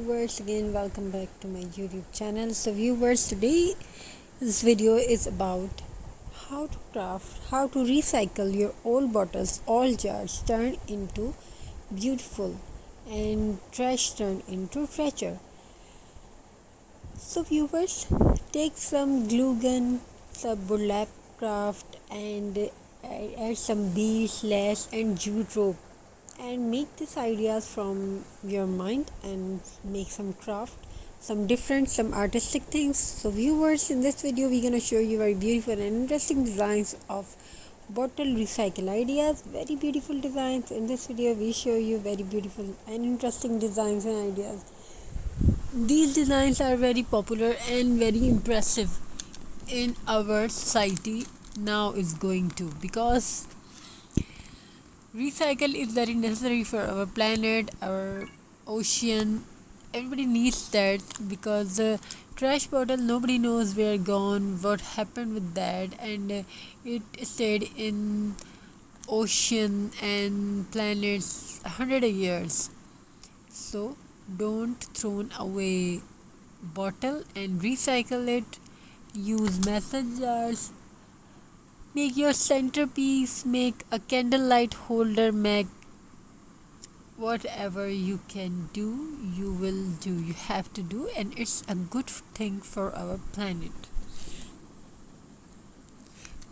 viewers, again welcome back to my YouTube channel. So viewers, today this video is about how to recycle your old bottles, all jars turn into beautiful and trash turn into treasure. So viewers, take some glue gun, some burlap craft and add some beads, lace and jute rope and make these ideas from your mind and make some craft, some artistic things. So viewers, in this video we're gonna show you very beautiful and interesting designs of bottle recycle ideas. Very beautiful designs. In this video we show you very beautiful and interesting designs and ideas. These designs are very popular and very impressive in our society now is going to, because recycle is very necessary for our planet, our ocean. Everybody needs that, because the trash bottle, nobody knows where gone, what happened with that, and it stayed in ocean and planets hundred of years. So don't throw away bottle and recycle it. Use message jars. Make your centerpiece, make a candlelight holder, make whatever you can do, you will do, you have to do, and it's a good thing for our planet.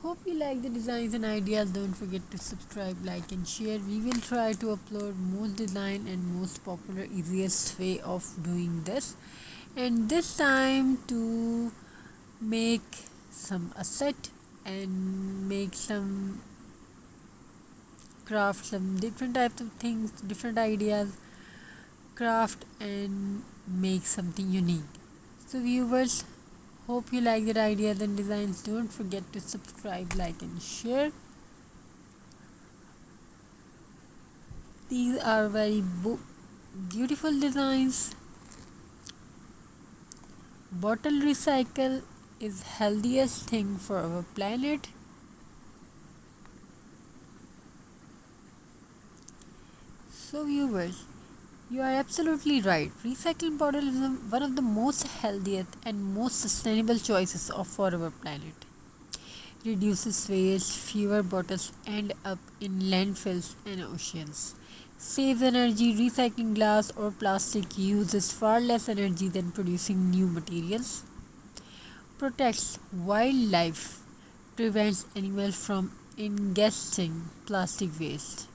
Hope you like the designs and ideas. Don't forget to subscribe, like and share. We will try to upload most design and most popular easiest way of doing this, and this time to make some asset and make some craft, some different types of things, different ideas, craft and make something unique. So viewers, hope you like the ideas and designs. Don't forget to subscribe, like and share. These are very beautiful designs. Bottle recycle is healthiest thing for our planet. So viewers, you are absolutely right. Recycling bottle is one of the most healthiest and most sustainable choices for our planet. Reduces waste, fewer bottles end up in landfills and oceans. Saves energy. Recycling glass or plastic uses far less energy than producing new materials. Protects wildlife, prevents animals from ingesting plastic waste,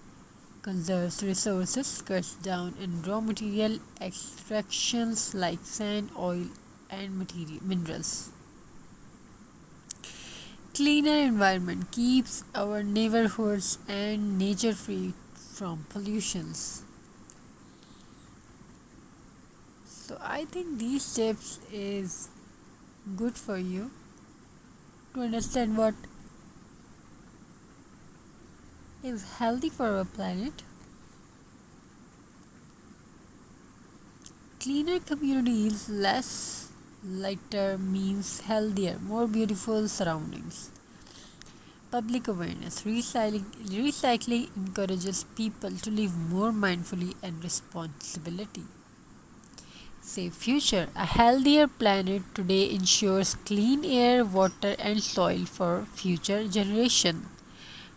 conserves resources, cuts down on raw material extractions like sand, oil, and minerals. Cleaner environment, keeps our neighborhoods and nature free from pollutions. So I think these tips is good for you to understand what is healthy for our planet. Cleaner communities, less litter means healthier, more beautiful surroundings. Public awareness. Recycling encourages people to live more mindfully and responsibility. Safe future. A healthier planet today ensures clean air, water, and soil for future generations.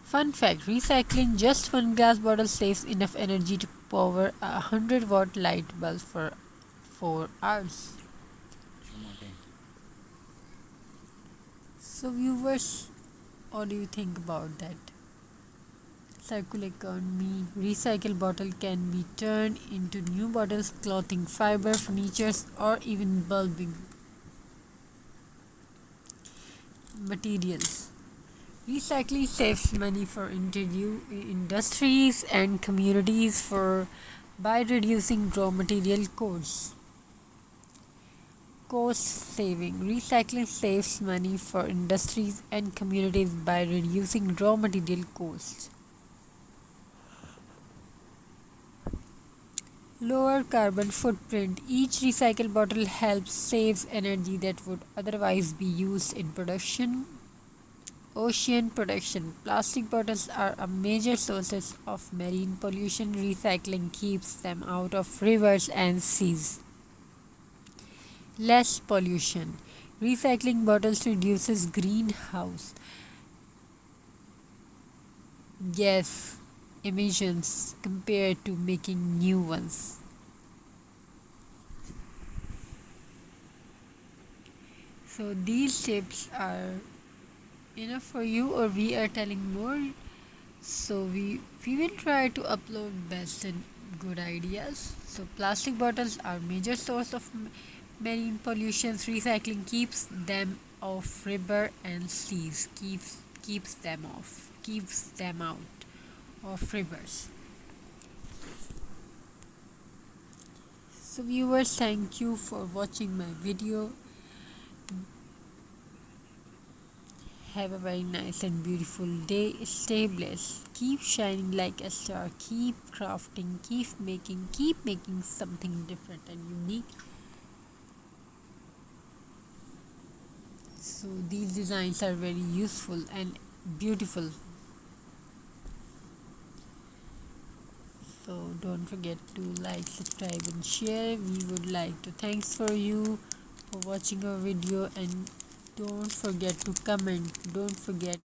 Fun fact, recycling just one glass bottle saves enough energy to power a 100-watt light bulb for 4 hours. So viewers, what do you think about that? Circular economy. Recycled bottle can be turned into new bottles, clothing, fiber, furnitures, or even bulbing materials. Recycling saves money for industries and communities by reducing raw material costs. Cost saving. Recycling saves money for industries and communities by reducing raw material costs. Lower carbon footprint. Each recycled bottle helps saves energy that would otherwise be used in production. Ocean protection. Plastic bottles are a major source of marine pollution. Recycling keeps them out of rivers and seas. Less pollution. Recycling bottles reduces greenhouse gas emissions compared to making new ones. So these tips are enough for you, or we are telling more? So we will try to upload best and good ideas. So plastic bottles are major source of marine pollution. Recycling keeps them off river and seas. Keeps them out of rivers. So viewers, thank you for watching my video. Have a very nice and beautiful day. Stay blessed. Keep shining like a star. Keep crafting. Keep making something different and unique. So these designs are very useful and beautiful. So don't forget to like, subscribe and share. We would like to thanks for you for watching our video, and don't forget to comment. Don't forget